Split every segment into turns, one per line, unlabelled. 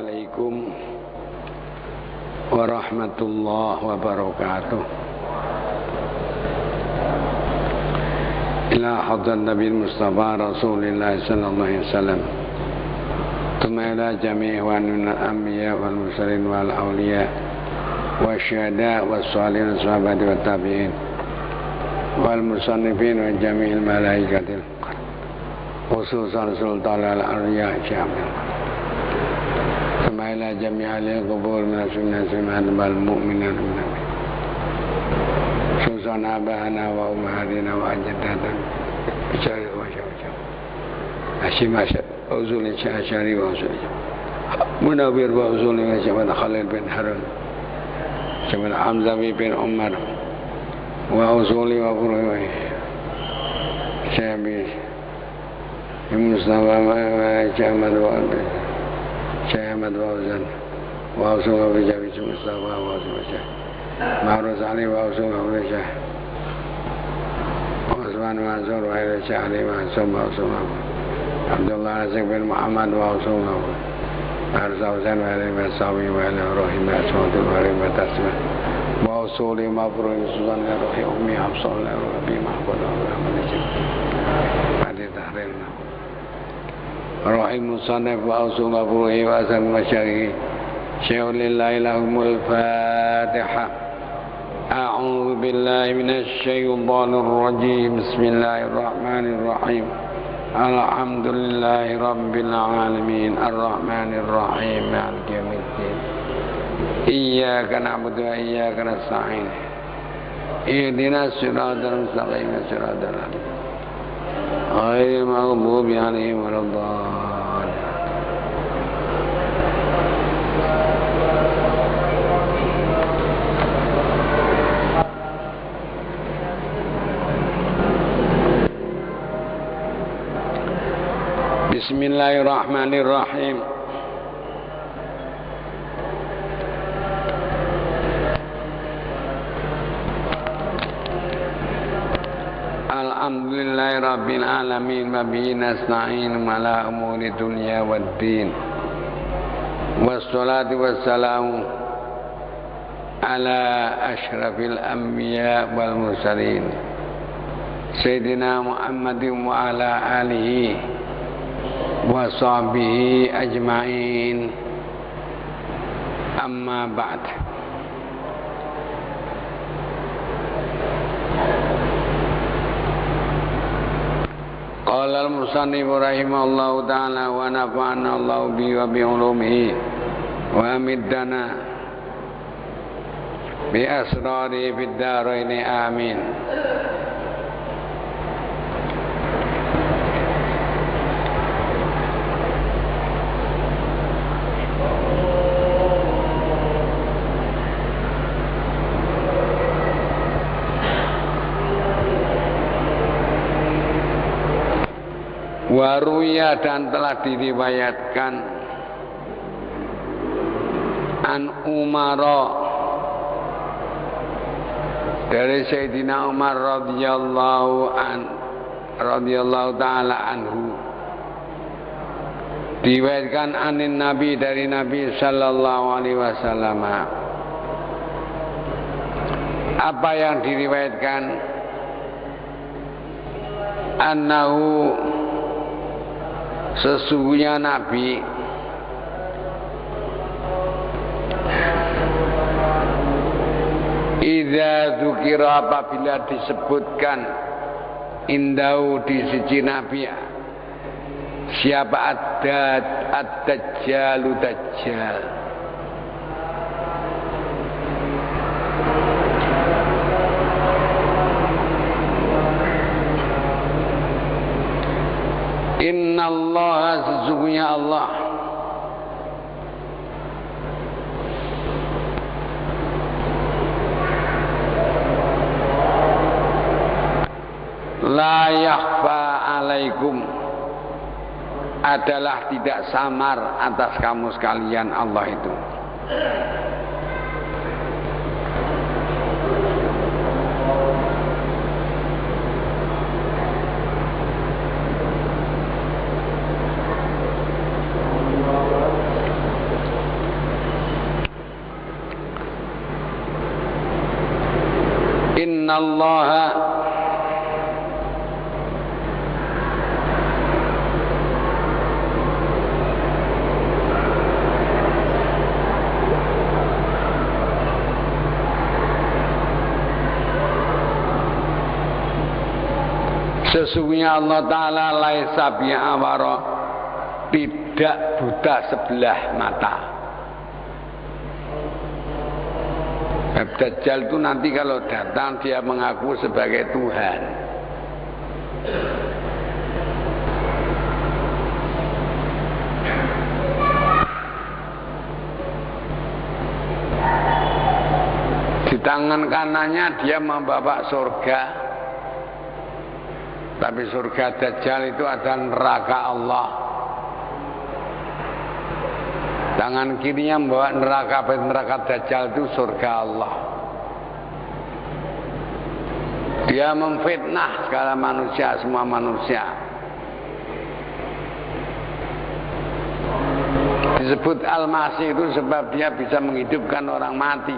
Assalamualaikum warahmatullahi wabarakatuh. Ila hadrat Nabi Mustafa Rasulullah sallallahu alaihi wasallam. Thumma ila jami' ikhwanina al-anbiya wal mursalin wal awliya wa syuhada was salihin sahabati wat tabi'in wal musannifin wa jami'il malaikatil khususan sultan al-arya syamil. Thumma ila jami' al-qubur min as-sunnah wal mu'minin khususan abahana wa ummahatina wa ajdadana bicara wa syawajah Hashim Asyad Uzuli Syahsyari wa Uzuli Munawir wa Uzuli wa Syahman Khalil bin Harun Syahman Hamzah bin Umar wa Uzuli wa Quraywi Syahbi Mustafa wa Syahmad wa Syahmad wa Uzan wa Uzuli wa Jawi Mustafa wa Uzuli Ma'ruz Ali wa Uzuli wa Syah Osman wa Azhar wa Syah Ali wa Uzuli Abdullah Aziz bin Muhammad wa Rasulullah Arzawzan wa alayhi wa sahbihi wa alayhi wa rahim wa asmatul wa alayhi wa tasmih wa usuli mabruin sulan ya rohi ummi absallah wa rabbi mahbud wa rahmanijim pada tahrirna rahim musannif wa usul mabruhi wa asal masyari syai'ulillahi lahumul fatiha a'udhu billahi minasyaitanir rajim bismillahirrahmanirrahim Alhamdulillahi Rabbil Alamin Ar-Rahmanir Rahim Maliki Yawmiddin Iyyaka na'budu wa iyyaka nasta'in Ihdinas siratal mustaqim siratal ladzina ghairil maghdubi 'alaihim waladdallin Bismillahirrahmanirrahim. Alhamdulillahi rabbil alamin wa bihi nasta'in ala umuri dunya waddin. Wassalatu wassalamu ala asyrafil anbiya wal mursalin. Sayyidina Muhammadin wa ala alihi wa sahbihi ajma'in amma ba'd. Qala al-musannif rahimahullahu ta'ala wa nafa'ana Allahu bi wa bi ulumihi wa amiddana bi asrari fid dharaini amin. Waruya dan telah diriwayatkan an Umara dari Sayyidina Umar radhiyallahu ta'ala anhu, diriwayatkan anin Nabi dari Nabi sallallahu alaihi wasallam. Apa yang diriwayatkan? Annahu, sesungguhnya Nabi idza dzukira, apabila disebutkan indau di sisi Nabi siapa ad-dajjal dajjal, innallaha, sesungguhnya Allah la yakhfa alaikum, adalah tidak samar atas kamu sekalian Allah itu. innallaha sesungguhnya Allah Ta'ala laisa bi'awara, tidak buta sebelah mata. Dajjal itu nanti kalau datang dia mengaku sebagai Tuhan. Di tangan kanannya dia membawa surga, tapi surga Dajjal itu ada neraka Allah. Tangan kirinya membawa neraka Dajjal itu surga Allah. Dia memfitnah segala manusia, semua manusia. Disebut Al-Masih itu sebab dia bisa menghidupkan orang mati.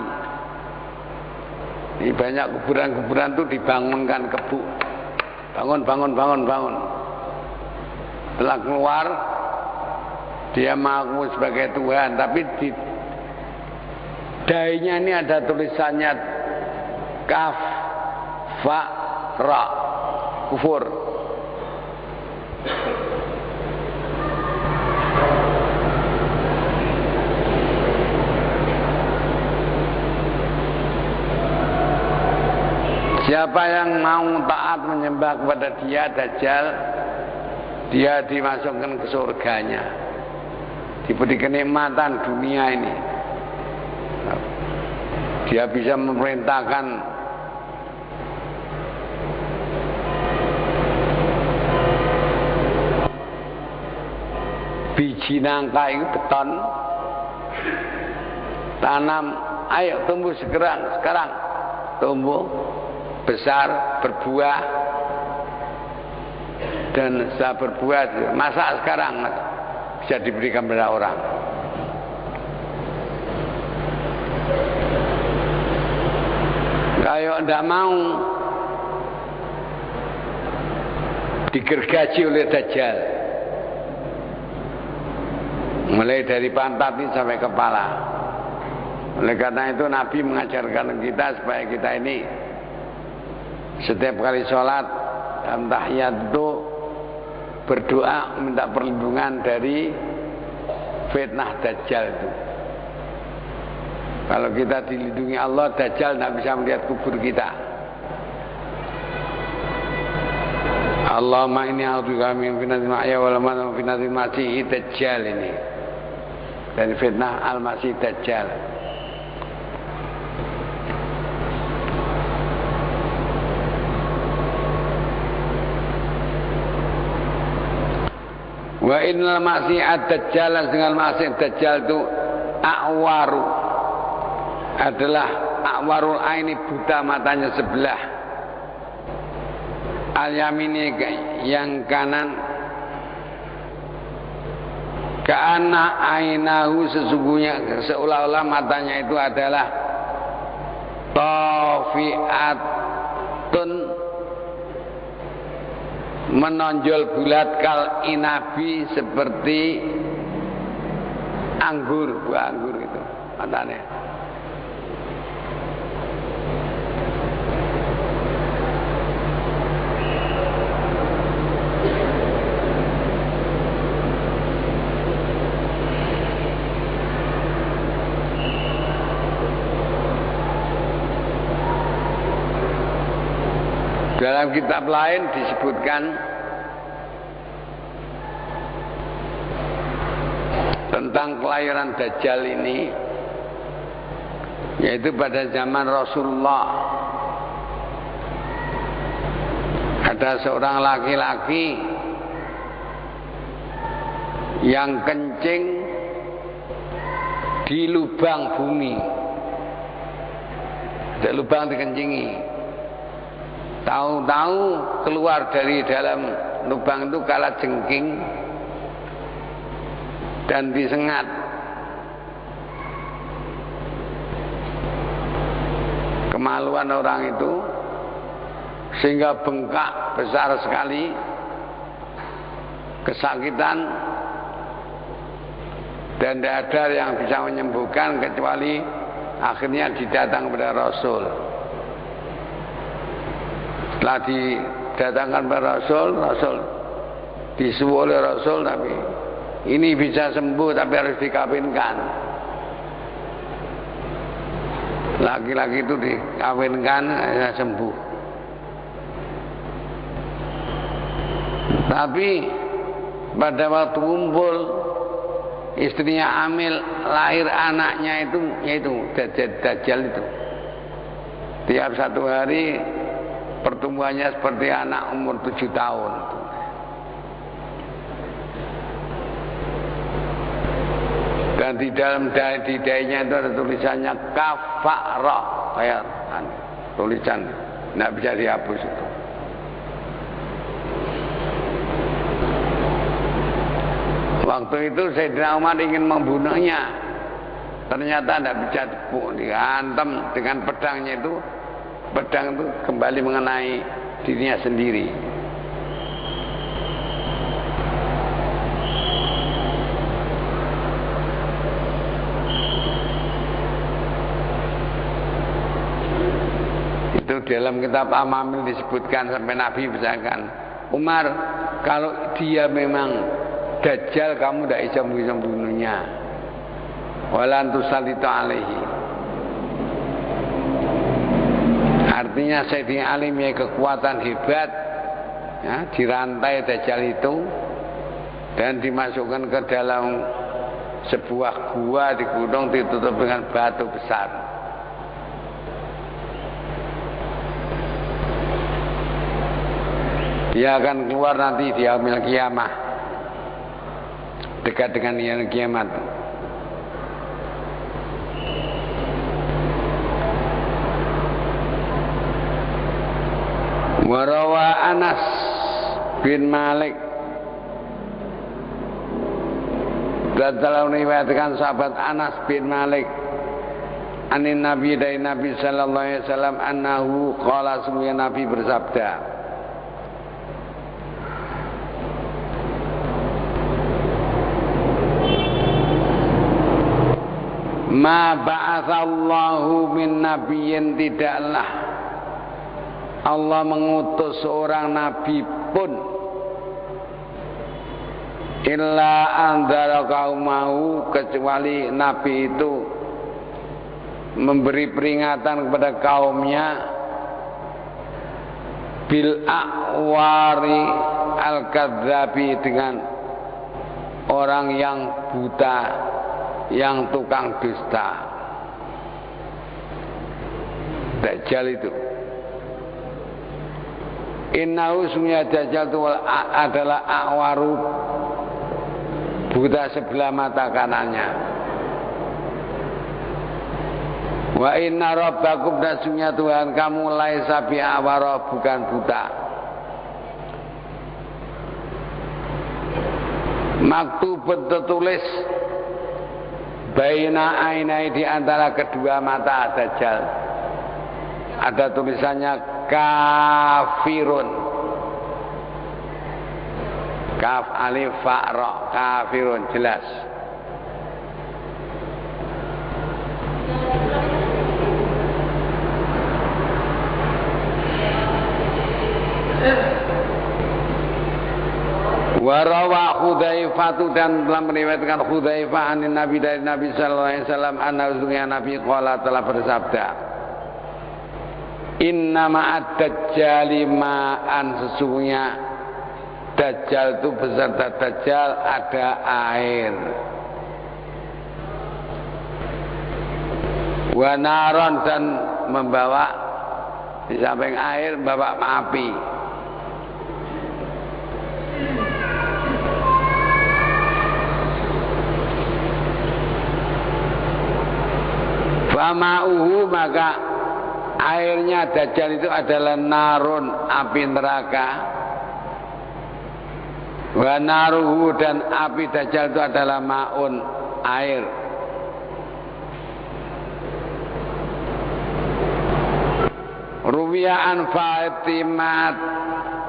Di banyak kuburan-kuburan itu dibangunkan kebu. Bangun. Setelah keluar, dia mengaku sebagai Tuhan, tapi di dainya ini ada tulisannya kaf, fa, ra, kufur. Siapa yang mau taat menyembah kepada dia, Dajjal, dia dimasukkan ke surganya, diberi kenikmatan dunia ini. Dia bisa memerintahkan biji nangka itu beton, tanam, ayo tumbuh sekarang tumbuh besar, berbuah, dan setelah berbuah masak sekarang bisa diberikan kepada orang. Kalau tidak mau digergaji oleh Dajjal, mulai dari pantat ini sampai kepala. Oleh karena itu Nabi mengajarkan kita supaya kita ini setiap kali sholat dalam tahiyat itu berdoa minta perlindungan dari fitnah Dajjal itu. Kalau kita dilindungi Allah, Dajjal tidak bisa melihat kubur kita. Allahumma inni a'udzubika min fitnatil mahya wal mamat wa fitnatil masiihid Dajjal ini. Dan fitnah Al-Masih Dajjal. Wa innal masiihad Dajjal, dengan Masih Dajjal itu a'waru, adalah a'warul aini, buta matanya sebelah, al-yamini yang kanan, ka'anna ainahu, sesungguhnya seolah-olah matanya itu adalah tafi'atun, menonjol bulat, kal inabi, seperti anggur, buah anggur gitu matanya. Dalam kitab lain disebutkan tentang kelahiran Dajjal ini, yaitu pada zaman Rasulullah ada seorang laki-laki yang kencing di lubang bumi. Ada lubang dikencingi. Tahu-tahu keluar dari dalam lubang itu kala jengking dan disengat. Kemaluan orang itu sehingga bengkak besar sekali, kesakitan, dan tidak ada yang bisa menyembuhkan kecuali akhirnya didatang kepada Rasul. Setelah didatangkan kepada Rasul, Rasul disuruh oleh Rasul, tapi ini bisa sembuh tapi harus dikawinkan. Laki-laki itu dikawinkan ya sembuh. Tapi pada waktu kumpul, istrinya hamil, lahir anaknya itu, yaitu Dajjal itu. Tiap satu hari pertumbuhannya seperti anak umur 7 tahun. Dan di dalam dai-nya itu ada tulisannya kafara, kayak tulisan, tidak bisa dihapus itu. Waktu itu Sayyidina Umar ingin membunuhnya, ternyata tidak bisa dihantam dengan pedangnya itu. Pedang itu kembali mengenai dirinya sendiri. Itu dalam kitab Amamil disebutkan sampai Nabi misalkan, Umar, kalau dia memang Dajjal kamu tidak bisa membunuhnya. Walan tusallitu alaihi. Artinya Sayyidina Ali memiliki kekuatan hebat, ya, dirantai Dajjal itu dan dimasukkan ke dalam sebuah gua di gunung ditutup dengan batu besar. Dia akan keluar nanti di yaumil kiamah, dekat dengan yaumil kiamat. Warawa Anas bin Malik, dan telah meriwayatkan sahabat Anas bin Malik anin Nabi dari Nabi sallallahu alaihi wasallam annahu qala, sungguh Nabi bersabda, ma ba'atsallahu min nabiyyin, tidaklah Allah mengutus seorang nabi pun illa anzara qaumahu, kecuali nabi itu memberi peringatan kepada kaumnya bil a'wari al-kadzabi, dengan orang yang buta, yang tukang dusta. Dajjal itu, innahu sungguh Dajjal itu adalah a'waru, buta sebelah mata kanannya. Wa inna rabbakum, dan sungguh Tuhan kamu laisa bi'awara, bukan buta. Maktubun, tertulis baina ainai, di antara kedua mata Dajjal ada tulisannya kafirun, kaf alif fa ra, kafirun, jelas. Warawa Hudzaifah, dan telah meriwayatkan Hudzaifah anin Nabi dari Nabi sallallahu alaihi wasallam annahu Nabi qala, telah bersabda, inna ma'ad dajjali ma'an, sesungguhnya Dajjal itu beserta Dajjal ada air, wa naron, dan membawa di samping air membawa api. Fama'uhu, maka airnya Dajjal itu adalah narun, api neraka. Wa naruhu, dan api Dajjal itu adalah ma'un, air. Ruwiya an Fatimah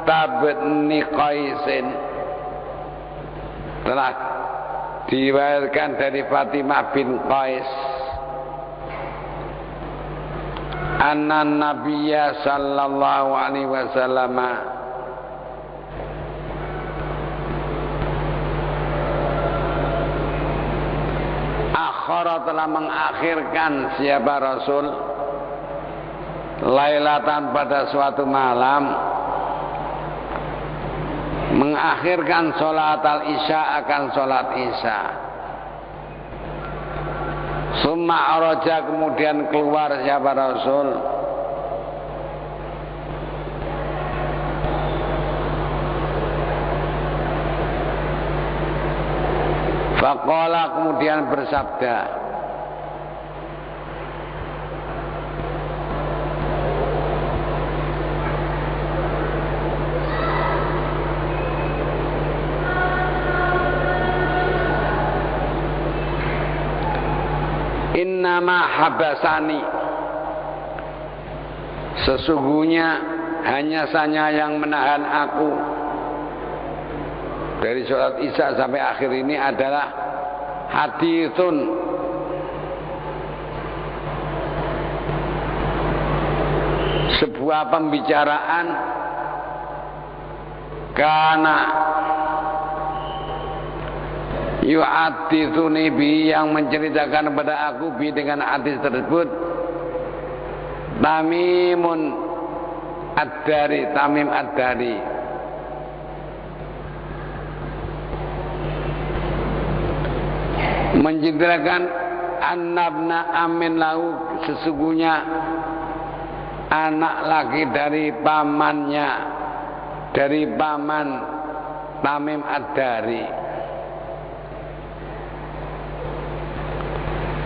tabni Qaisin, telah diriwayatkan dari Fatimah bin Qais, anna Nabiyya sallallahu alaihi wasallam akhara, telah mengakhirkan siapa Rasul, lailatan pada suatu malam, mengakhirkan sholat al-isya akan sholat isya. Summa araja, kemudian keluar siapa Rasul, faqala, kemudian bersabda, innama habasani, sesungguhnya hanya saja yang menahan aku dari sholat isya sampai akhir ini adalah haditsun, sebuah pembicaraan, karena yu'additsuni bi, yang menceritakan kepada aku bi dengan hadis tersebut, Tamimun ad-Dari, Tamim ad-Dari, menceritakan annabna amin lahu, sesungguhnya anak laki dari pamannya, dari paman Tamim ad-Dari,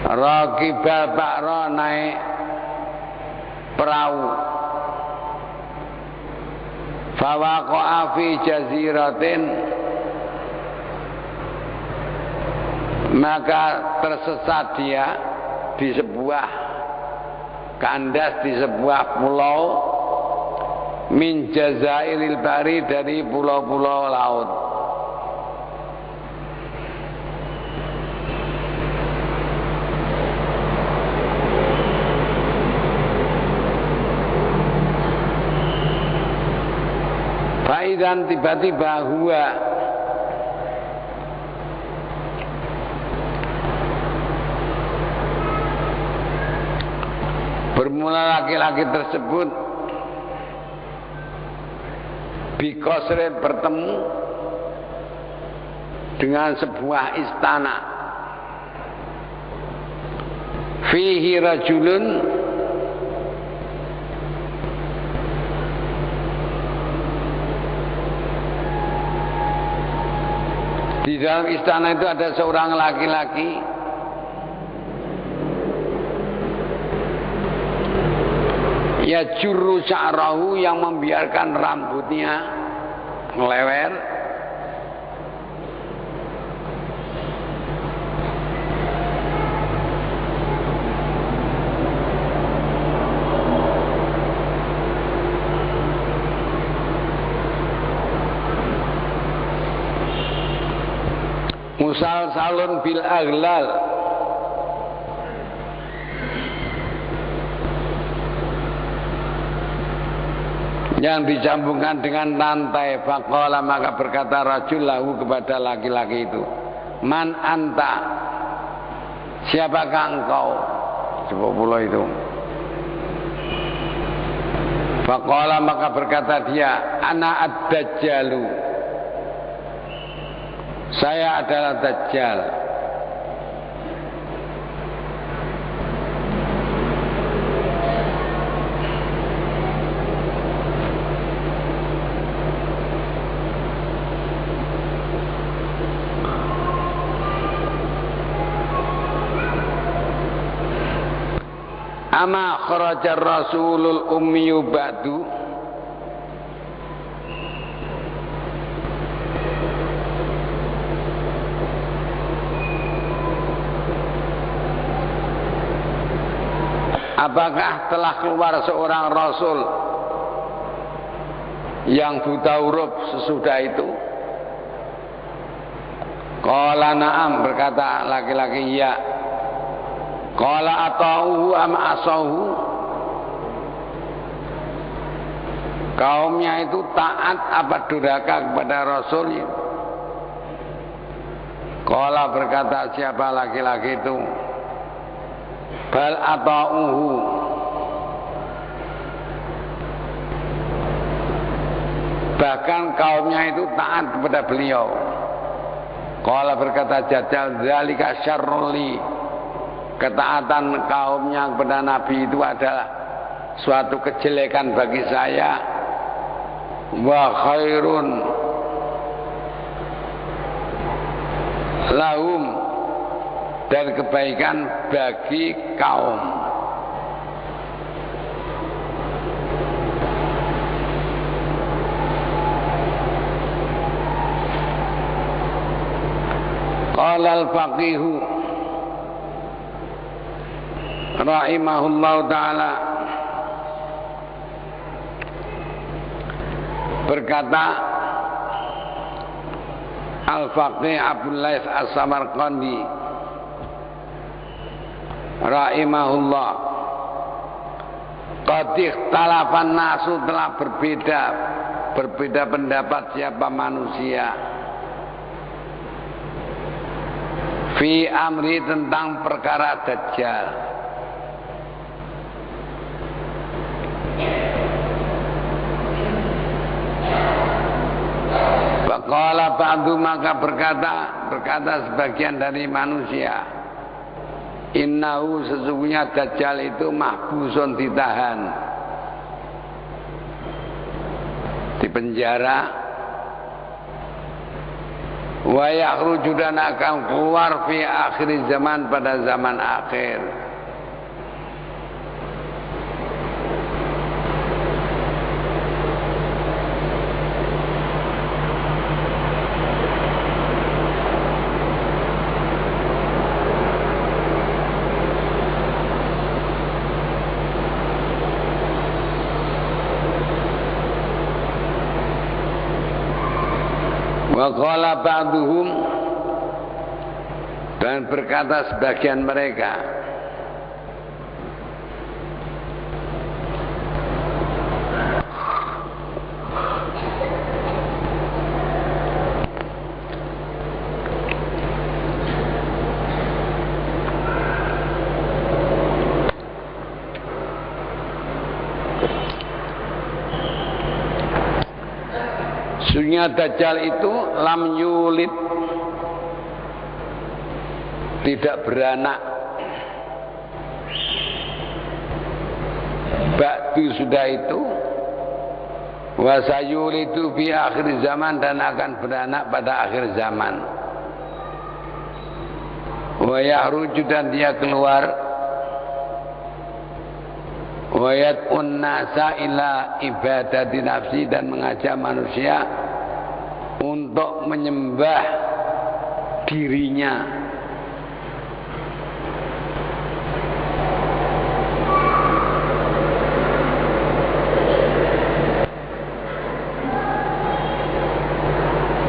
Raqibal Ba'ra, naik perahu, fawaqa'a fi jaziratin, maka tersesat dia di sebuah kandas, di sebuah pulau, min jazairil bahri, dari pulau-pulau laut. Faidan, tiba-tiba huwa, bermula laki-laki tersebut bikosre, bertemu dengan sebuah istana, fihi rajulun, di dalam istana itu ada seorang laki-laki ya jurru sya'rahu, yang membiarkan rambutnya melewer, musalsalun bil aghlal, yang disambungkan dengan rantai. Faqala, maka berkata rajul lahu, kepada laki-laki itu, man anta, siapakah engkau, sebuah pulau itu. Faqala, maka berkata dia, ana ad-dajjalu, saya adalah Dajjal. Ama kharajar rasulul ummiyu ba'du, apakah telah keluar seorang rasul yang buta huruf sesudah itu? Qala na'am, berkata laki-laki ya. Qala ata'uhu am asahu, kaumnya itu taat apa durhaka kepada rasulnya? Qala, berkata siapa laki-laki itu, bal ata'uhu, bahkan kaumnya itu taat kepada beliau. Qala, berkata Dajjal, zalika syarrun li, ketaatan kaumnya kepada Nabi itu adalah suatu kejelekan bagi saya. Wa khairun lahum, dan kebaikan bagi kaum. Qala al-faqihu rahimahullahu ta'ala, berkata al-faqih Abdul Laits As-Samarqandi rahimahullah, qad ikhtalafan nasu, telah berbeda pendapat siapa manusia fi amri, tentang perkara Dajjal. Faqala ba'du, maka berkata sebagian dari manusia, innahu, sesungguhnya Dajjal itu mahbusun, ditahan, di penjara, wa yakhruju, dan akan keluar fi akhir zaman, pada zaman akhir. Wa qala ba'duhum, dan berkata sebagian mereka, sesungguhnya Dajjal itu lam yulid, tidak beranak, ba'du, sudah itu, wa sayulidu fi akhir zaman, dan akan beranak pada akhir zaman, wa yahruju, dan dia keluar, wa yad'un nasa ila ibadati nafsi, dan mengajak manusia untuk menyembah dirinya.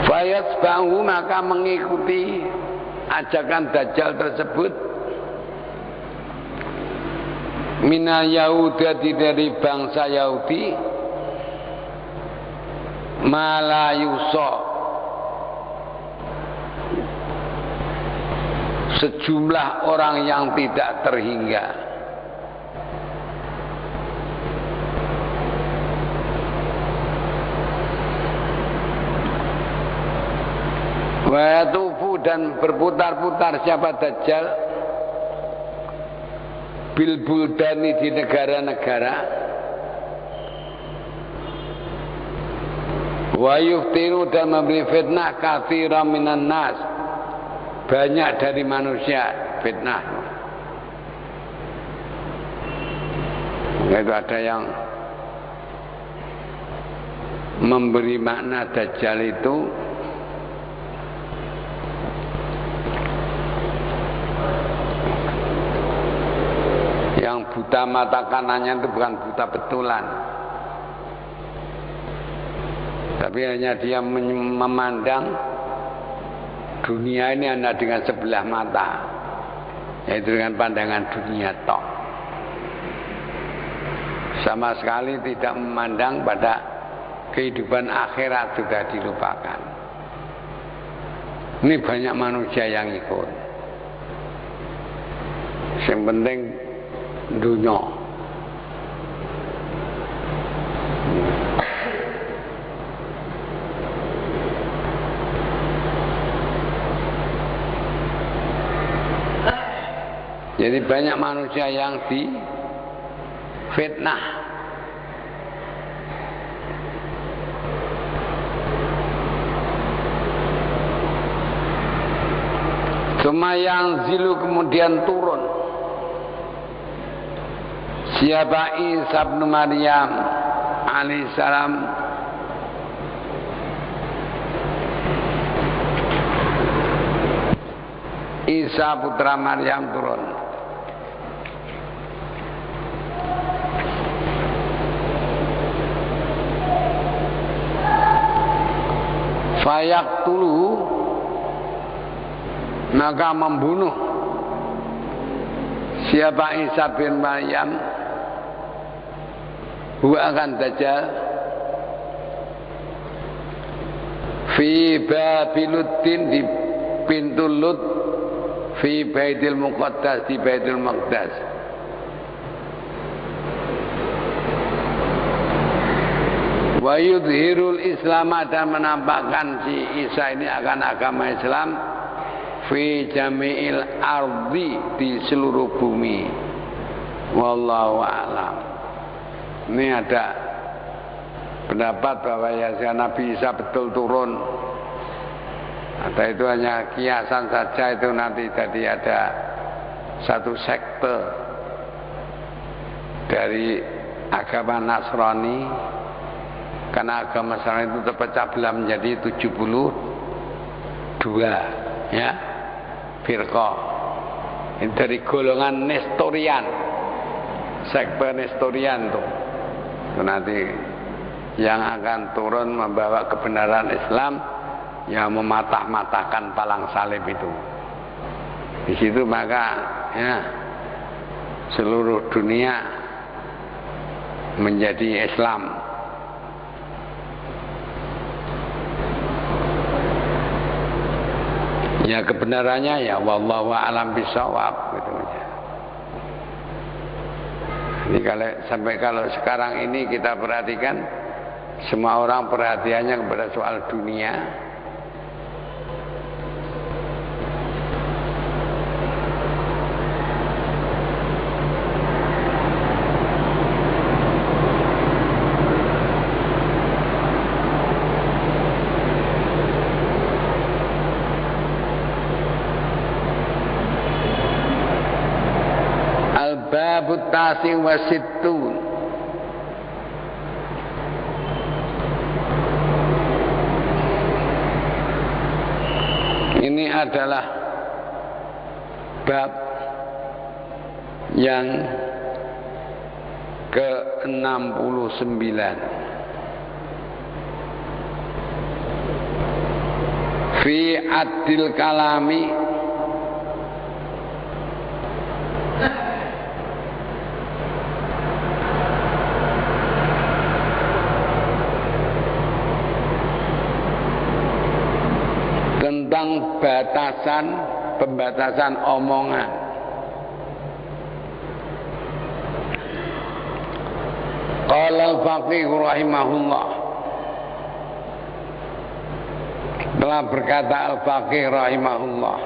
Fayatba'u, maka mengikuti ajakan Dajjal tersebut, minal Yahudati, dari bangsa Yahudi, malayuso, sejumlah orang yang tidak terhingga. Wa yatufu, dan berputar-putar siapa Dajjal, bil buldani, di negara-negara, wa yuftiru, dan memberi fitnah, katsiran minan nas, banyak dari manusia fitnah. Itu ada yang memberi makna Dajjal itu Yang buta mata kanannya itu bukan buta betulan, tapi hanya dia memandang dunia ini hanya dengan sebelah mata, yaitu dengan pandangan dunia tok. Sama sekali tidak memandang pada kehidupan akhirat, sudah dilupakan. Ini banyak manusia yang ikut. Yang penting dunia. Jadi banyak manusia yang difitnah. Cuma yang zilu kemudian turun. Siapa Isa bin Maryam alaihissalam, Isa putra Maryam turun. Fayaktulu, maka membunuh siapa Isa bin Maryam, huwa akan dajjal, fi Babiluddin, di pintu Lut, fi Baitul Muqaddas, di Baitul Maqdas. Wa yudhirul Islam, dan menampakkan si Isa ini akan agama Islam fi jami'il ardi, di seluruh bumi. Wallahu a'lam. Ini ada pendapat bahwa ya Nabi Isa betul turun, atau itu hanya kiasan saja, itu nanti jadi ada satu sekte dari agama Nasrani, karena agama Nasrani itu terpecah belah menjadi 72 ya firqah. Ini dari golongan Nestorian, sekte Nestorian tuh. Itu nanti yang akan turun membawa kebenaran Islam, yang mematah-matahkan palang salib itu. Di situ maka ya seluruh dunia menjadi Islam. Ya kebenarannya ya wallahu a'lam bishawab gitu aja. Ini kalau sekarang ini kita perhatikan, semua orang perhatiannya kepada soal dunia. Al-babut tasi wa sittun. Ini adalah bab yang ke-69. Fi adil kalami, tentang pembatasan omongan. Qala al-faqih rahimahullah, telah berkata al-faqih rahimahullah,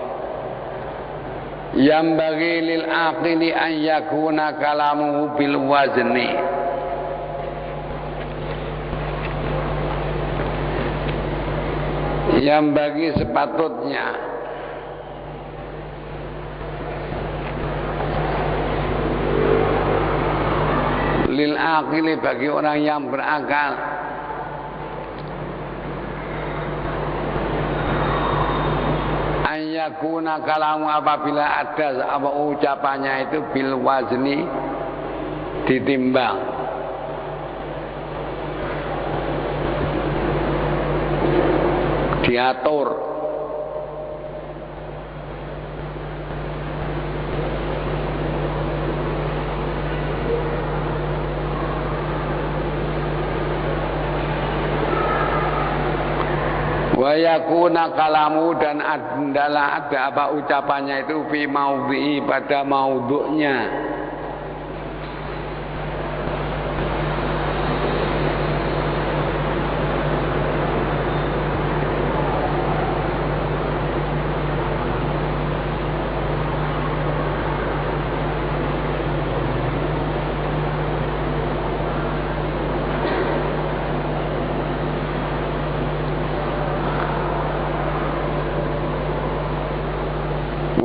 yang bagi lil aqili an yakuna kalamuhu bil wazni. Yang bagi sepatutnya lil aqili, bagi orang yang berakal, an yakuna kalamu, apabila ada apa ucapannya itu bil wazni, ditimbang. Diatur. Wa yakuna kalamu, dan adalah ada apa ucapannya itu fi maudhi'i, pada maudhu'nya.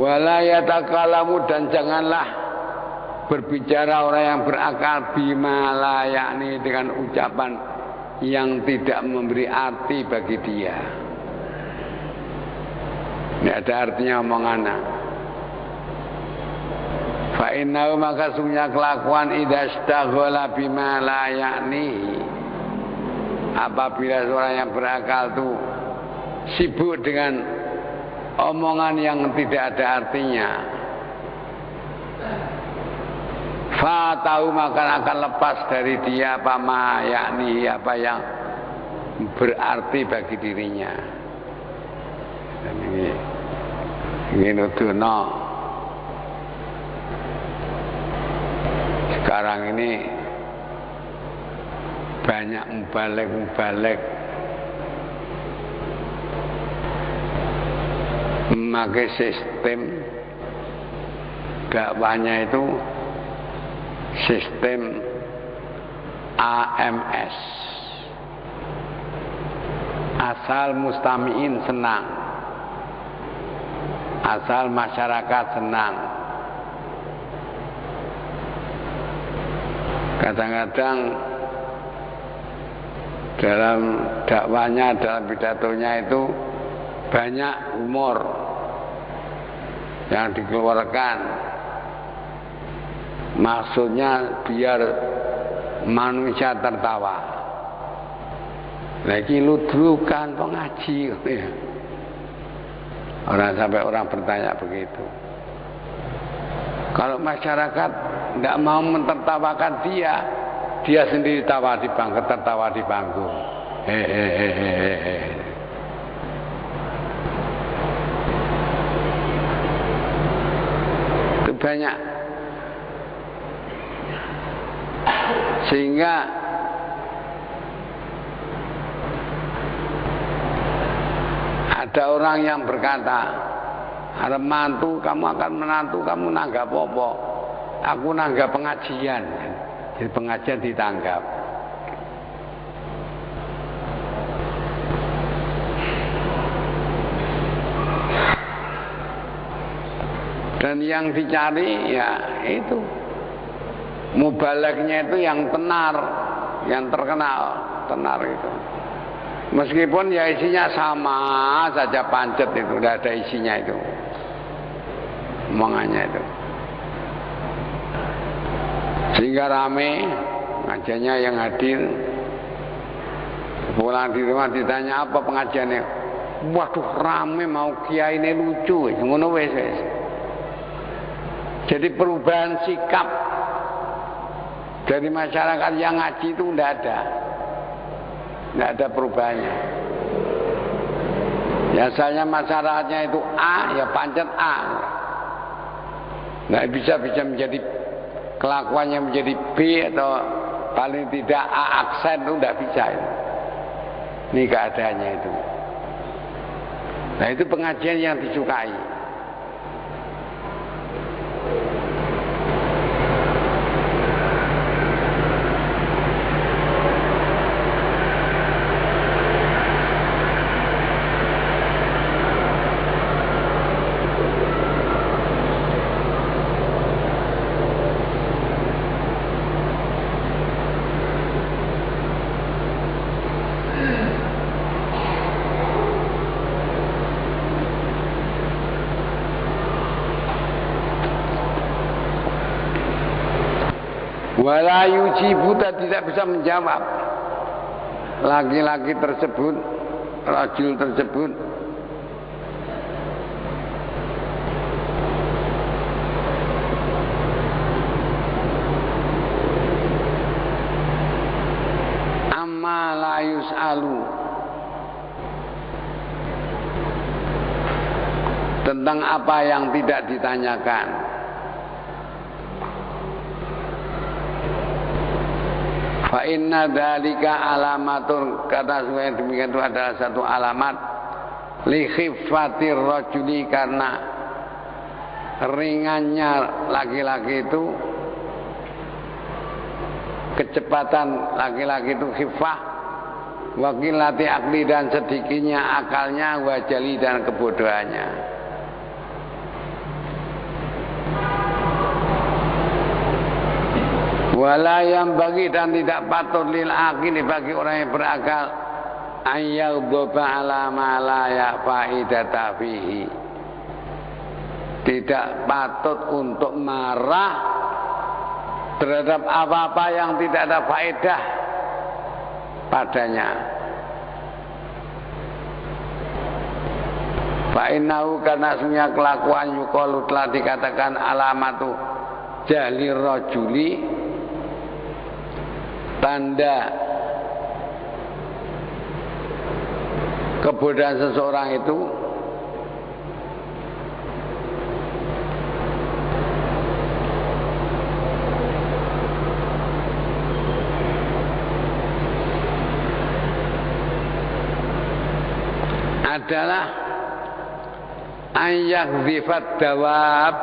Wala yatakalamu, dan janganlah berbicara orang yang berakal bima la yakni, dengan ucapan yang tidak memberi arti bagi dia. Ini ada artinya omongannya. Fa innahu, maka sungguhnya kelakuan idza istaghala bima la yakni, apabila seorang yang berakal itu sibuk dengan omongan yang tidak ada artinya, fa tahu, maka akan lepas dari dia apa ma yakni, apa yang berarti bagi dirinya. Dan ini nuduhno sekarang ini banyak mubalek memakai sistem dakwahnya itu sistem AMS, asal mustami'in senang, asal masyarakat senang. Kadang-kadang dalam dakwahnya, dalam pidatonya itu banyak humor yang dikeluarkan, maksudnya biar manusia tertawa. Lagi ludrukan pengaji, orang sampai orang bertanya begitu. Kalau masyarakat tidak mau mentertawakan dia, dia sendiri tawa di bangku, tertawa di bangku. Hehehe. Banyak, sehingga ada orang yang berkata, arep mantu kamu akan menantu kamu nanggap apa? Aku nanggap pengajian. Jadi pengajian ditanggap. Dan yang dicari ya itu mubalagnya itu yang tenar, yang terkenal, tenar itu. Meskipun ya isinya sama saja, pancet itu, tidak ada isinya itu, omongannya itu. Sehingga rame pengajiannya, yang hadir pulang di rumah ditanya apa pengajiannya, waduh rame, mau kiai ini lucu, ngono wes. Jadi perubahan sikap dari masyarakat yang ngaji itu tidak ada perubahannya. Biasanya masyarakatnya itu A, ya pancet A. Nggak bisa menjadi kelakuannya menjadi B, atau paling tidak A aksen, itu tidak bisa. Ini keadaannya itu. Nah, itu pengajian yang disukai. Wala yujibu, tidak bisa menjawab laki-laki tersebut, rajul tersebut. Amma la yus'alu, tentang apa yang tidak ditanyakan. Fa inna dzalika alamatun, kata yang demikian itu adalah satu alamat li khiffatir rajuli, karena ringannya laki-laki itu, kecepatan laki-laki itu khiffah, wa qillati aqli, dan sedikitnya akalnya, wa jali, dan kebodohannya. Wala yang bagi, dan tidak patut lil aqili, bagi orang yang berakal, ayyadhaba ala ma la faidata fihi, tidak patut untuk marah terhadap apa-apa yang tidak ada faedah padanya. Fa innahu, karena sesungguhnya kelakuan yuqalu telah dikatakan alamatu jahli rajuli, tanda kebodohan seseorang itu adalah ayak zifat dawab,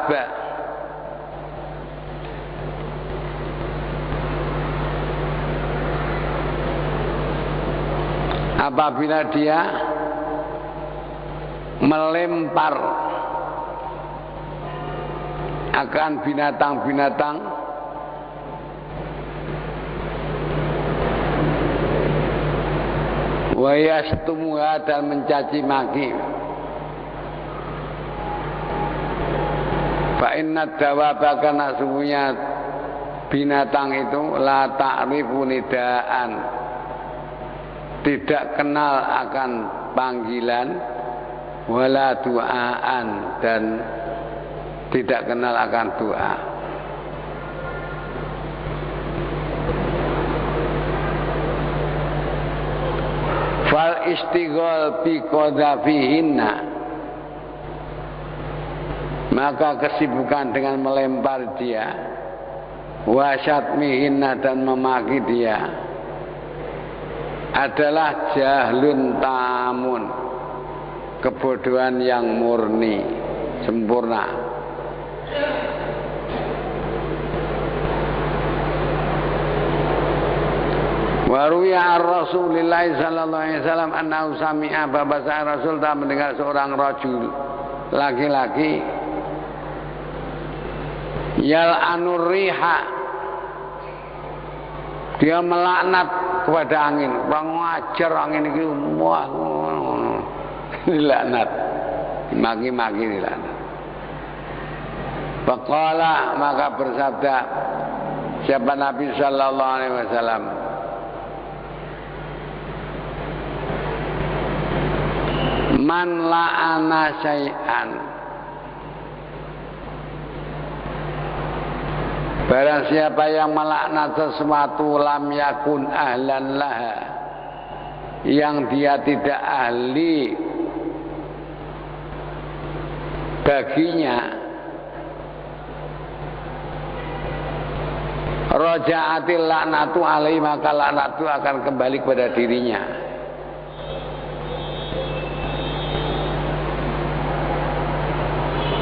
apabila dia melempar akan binatang-binatang wa yastumuha, dan mencaci maki. Fa inna dawaba, karena sungguhnya binatang itu la ta'rifu nidaan, tidak kenal akan panggilan, wala duaan, dan tidak kenal akan doa. Fal istighol bi qadhafihinna, maka kesibukan dengan melempar dia, wa syatmihinna, dan memaki dia, adalah jahlun tamun, kebodohan yang murni, sempurna. Waruya Rasulullah sallallahu alaihi wasallam annahu sami'a, bahwa Rasul telah mendengar seorang rajul, laki-laki, yal'anur riha, dia melaknat kepada angin, bang ngajar angin ini, wah, dilaknat, maki-maki dilaknat. Faqala, maka bersabda siapa Nabi sallallahu alaihi wasallam, man la'ana syai'an, barang siapa yang melaknat sesuatu, lam yakun ahlan laha, yang dia tidak ahli baginya, raja'atil laknatu alaihi, maka laknat itu akan kembali kepada dirinya.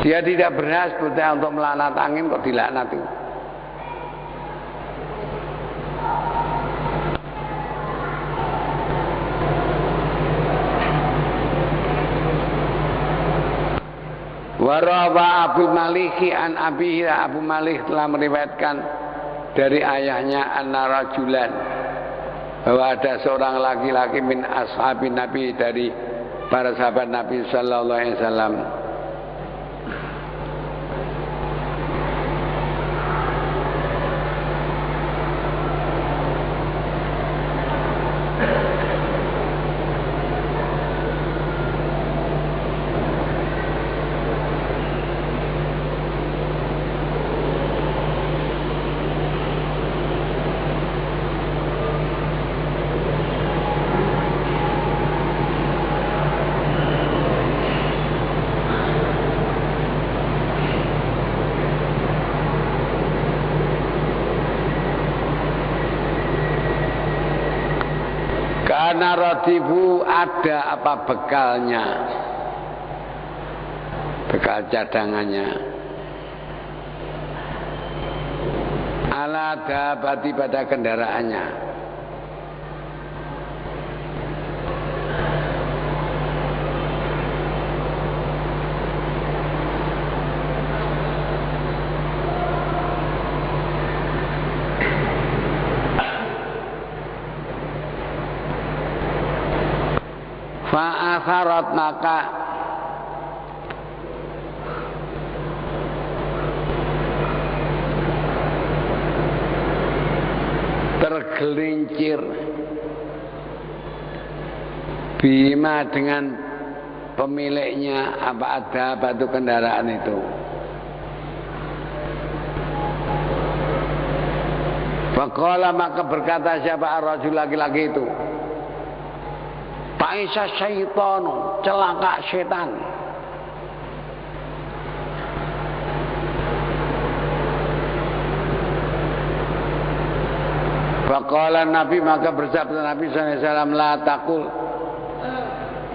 Dia tidak berhak sebetulnya untuk melaknat angin, kok dilaknat itu. Warawa Abu Maliki an Abihi, Abu Malik telah meriwayatkan dari ayahnya anna rajulan, bahwa ada seorang laki-laki min ashabin Nabi, dari para sahabat Nabi sallallahu alaihi wasallam, kana radifu ada apa bekalnya, bekal cadangannya, ala dabati pada kendaraannya. Fa'atharat maka tergelincir bima dengan pemiliknya apa ada batu kendaraan itu. Faqala maka berkata siapa ar-rajul laki-laki itu, Ta'isa syaitanu, celaka setan. Faqala Nabi maka bersabda Nabi SAW, la taqul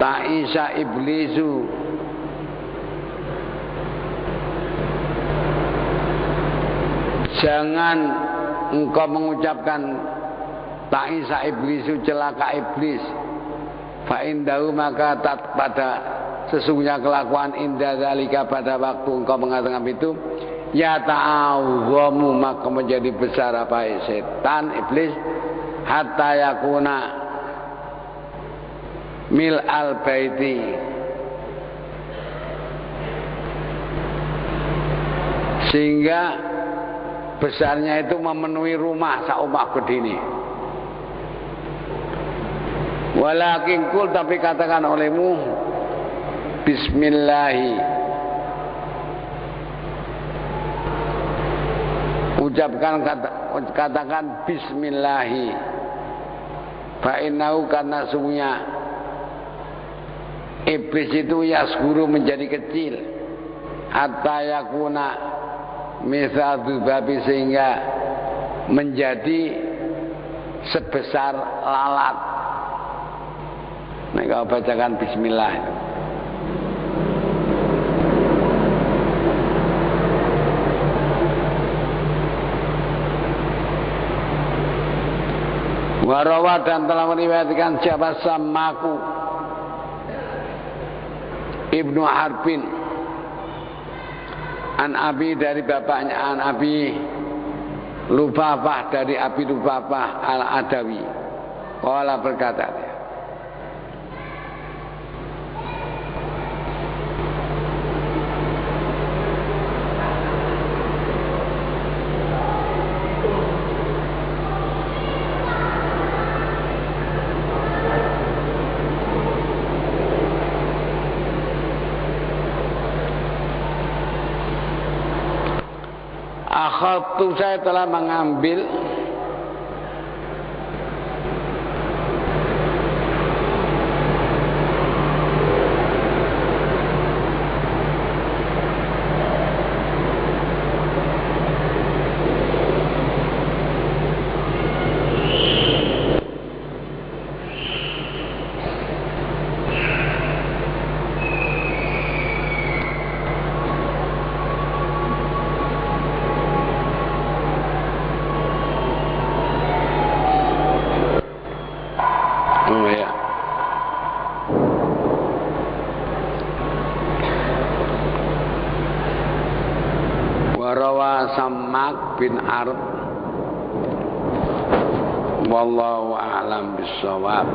Ta'isa iblisu, jangan engkau mengucapkan Ta'isa iblisu, celaka iblis. Fa indahu maka pada sesungguhnya kelakuan indah zalika pada waktu engkau mengatakan itu ya ta'awwamu maka menjadi besar apa setan iblis hatta yakuna mil al baiti sehingga besarnya itu memenuhi rumah saumak bedini. Walakin kul tapi katakan olehmu bismillahi, katakan bismillahi, fa innahu karena sungguhnya iblis itu yasguru menjadi kecil hatta yakuna misal babi sehingga menjadi sebesar lalat. Nah, kau bacakan bismillah itu. Warawa dan telah meriwayatkan siapa Samaku Ibnu Harbin an Abi dari bapaknya an Abi Lubabah dari Abi Lubabah al-Adawi. Qala berkata dia, akhadtu saya telah mengambil Samak bin Arb wallahu a'lam bissawab.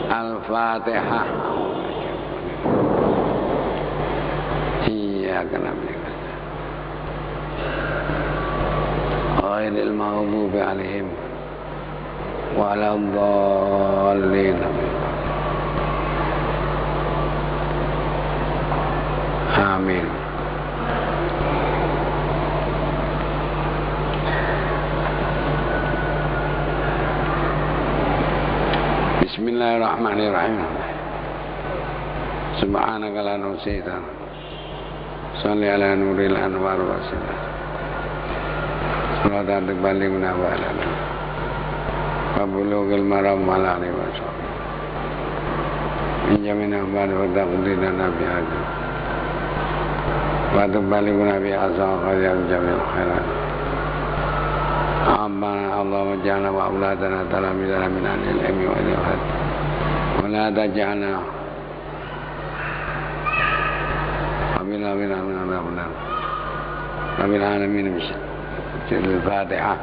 Al-Fatihah. Iya kenapa ghairil maghdubi alaihim waladdallin. Amin. Bismillahirrahmanirrahim. Subhanaka la nusita. Shalli ala nuril anwar wa sallam. Salawat balik munawwala. وبلوغ المرام على عليه وسلم من جميع أخبار وتقضي لنا بهذا وتبلغنا بأسى خير جميع الخيرات ربنا اللهم اجعلنا وأولادنا تلاميذنا من أهل العلم والإخلاص ولا تجعلنا من عذاب النار رب العالمين. الفاتحة.